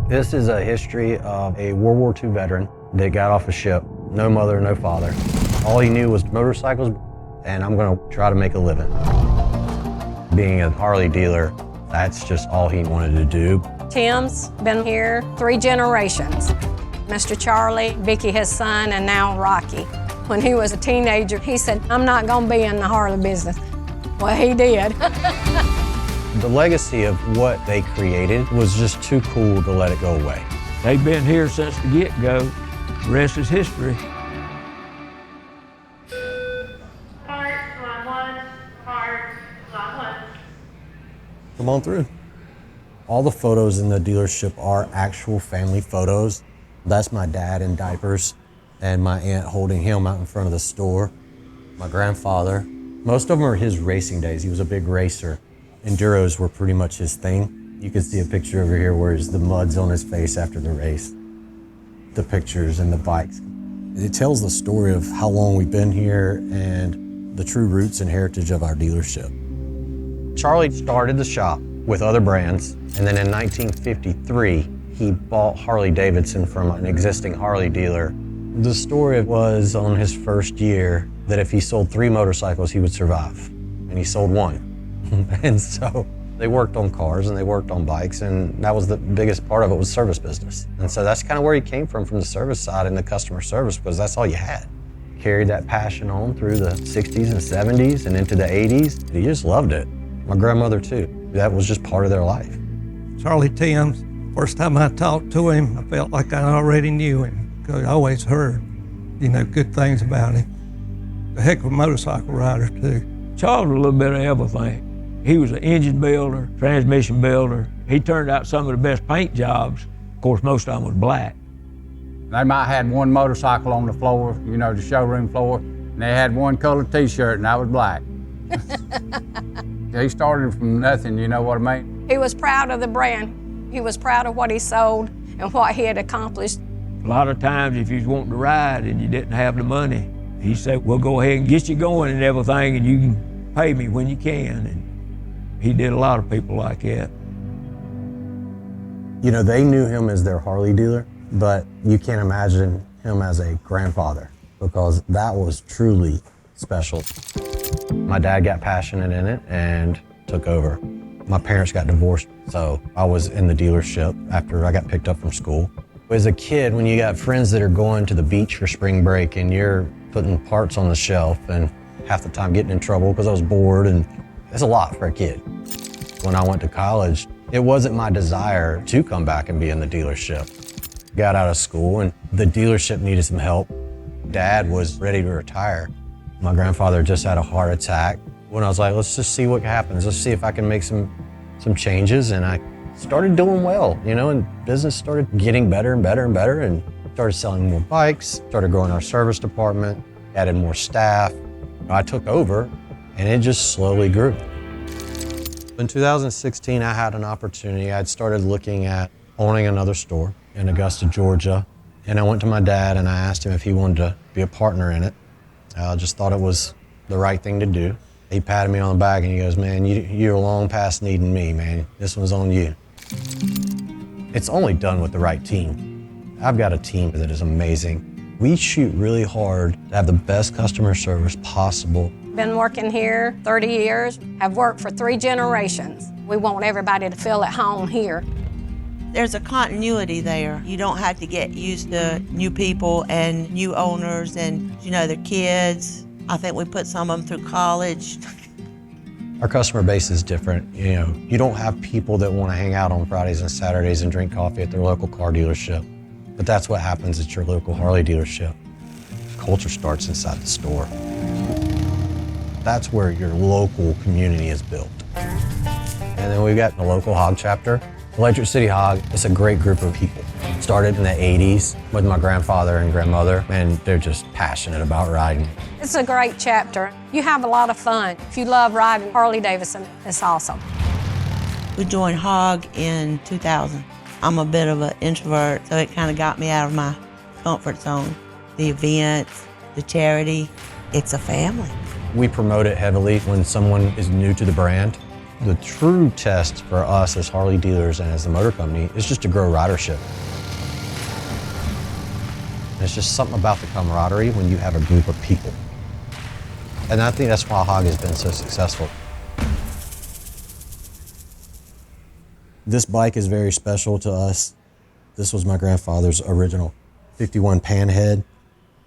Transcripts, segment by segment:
This is a history of a World War II veteran that got off a ship, no mother, no father. All he knew was motorcycles, and I'm gonna try to make a living. Being a Harley dealer, that's just all he wanted to do. Tim's been here 3 generations. Mr. Charlie, Vicky, his son, and now Rocky. When he was a teenager, he said, I'm not gonna be in the Harley business. Well, he did. The legacy of what they created was just too cool to let it go away. They've been here since the get-go. The rest is history. Come on through. All the photos in the dealership are actual family photos. That's my dad in diapers and my aunt holding him out in front of the store. My grandfather. Most of them are his racing days. He was a big racer. Enduros were pretty much his thing. You can see a picture over here where the mud's on his face after the race. The pictures and the bikes. It tells the story of how long we've been here and the true roots and heritage of our dealership. Charlie started the shop with other brands, and then in 1953, he bought Harley-Davidson from an existing Harley dealer. The story was on his first year that if he sold 3 motorcycles, he would survive, and he sold 1. And so they worked on cars and they worked on bikes, and that was the biggest part of it, was service business. And so that's kind of where he came from the service side and the customer service, because that's all you had. Carried that passion on through the 60s and 70s and into the 80s. He just loved it. My grandmother too. That was just part of their life. Charlie Timms, first time I talked to him, I felt like I already knew him, because I always heard, good things about him. A heck of a motorcycle rider too. Charles was a little bit of everything. He was an engine builder, transmission builder. He turned out some of the best paint jobs. Of course, most of them was black. They might have had one motorcycle on the floor, the showroom floor, and they had one colored t-shirt, and that was black. He started from nothing, you know what I mean? He was proud of the brand. He was proud of what he sold and what he had accomplished. A lot of times, if you was wanting to ride and you didn't have the money, he said, we'll go ahead and get you going and everything, and you can pay me when you can. And he did a lot of people like that. They knew him as their Harley dealer, but you can't imagine him as a grandfather, because that was truly special. My dad got passionate in it and took over. My parents got divorced, so I was in the dealership after I got picked up from school. As a kid, when you got friends that are going to the beach for spring break and you're putting parts on the shelf and half the time getting in trouble because I was bored, and it's a lot for a kid. When I went to college, it wasn't my desire to come back and be in the dealership. Got out of school and the dealership needed some help. Dad was ready to retire. My grandfather just had a heart attack. When I was like, let's just see what happens. Let's see if I can make some changes. And I started doing well, and business started getting better and better and better, and started selling more bikes, started growing our service department, added more staff. I took over and it just slowly grew. In 2016, I had an opportunity. I'd started looking at owning another store in Augusta, Georgia. And I went to my dad and I asked him if he wanted to be a partner in it. I just thought it was the right thing to do. He patted me on the back and he goes, man, you're long past needing me, man. This one's on you. It's only done with the right team. I've got a team that is amazing. We shoot really hard to have the best customer service possible. Been working here 30 years, have worked for 3 generations. We want everybody to feel at home here. There's a continuity there. You don't have to get used to new people and new owners and, their kids. I think we put some of them through college. Our customer base is different. You don't have people that want to hang out on Fridays and Saturdays and drink coffee at their local car dealership. But that's what happens at your local Harley dealership. Culture starts inside the store. That's where your local community is built. And then we've got the local H.O.G chapter. Electric City H.O.G, it's a great group of people. Started in the 80s with my grandfather and grandmother, and they're just passionate about riding. It's a great chapter. You have a lot of fun. If you love riding Harley-Davidson, it's awesome. We joined H.O.G in 2000. I'm a bit of an introvert, so it kind of got me out of my comfort zone. The events, the charity, it's a family. We promote it heavily when someone is new to the brand. The true test for us as Harley dealers and as a motor company is just to grow ridership. And it's just something about the camaraderie when you have a group of people. And I think that's why H.O.G has been so successful. This bike is very special to us. This was my grandfather's original 51 Panhead.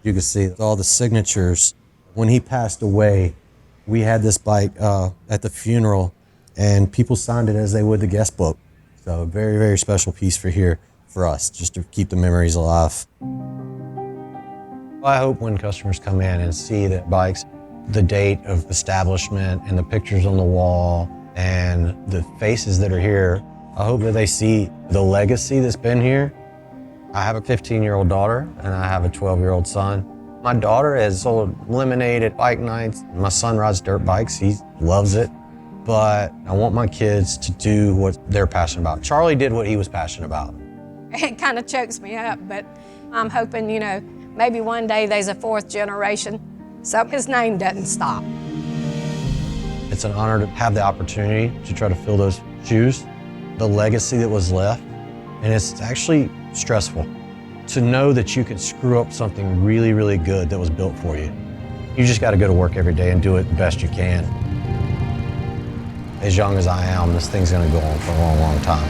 You can see all the signatures. When he passed away, we had this bike at the funeral, and people signed it as they would the guest book. So a very, very special piece for here for us, just to keep the memories alive. I hope when customers come in and see the bikes, the date of establishment and the pictures on the wall and the faces that are here, I hope that they see the legacy that's been here. I have a 15-year-old daughter and I have a 12-year-old son. My daughter has sold lemonade at bike nights. My son rides dirt bikes, he loves it. But I want my kids to do what they're passionate about. Charlie did what he was passionate about. It kind of chokes me up, but I'm hoping, maybe one day there's a fourth generation, so his name doesn't stop. It's an honor to have the opportunity to try to fill those shoes, the legacy that was left, and it's actually stressful to know that you could screw up something really, really good that was built for you. You just got to go to work every day and do it the best you can. As young as I am, this thing's going to go on for a long, long time.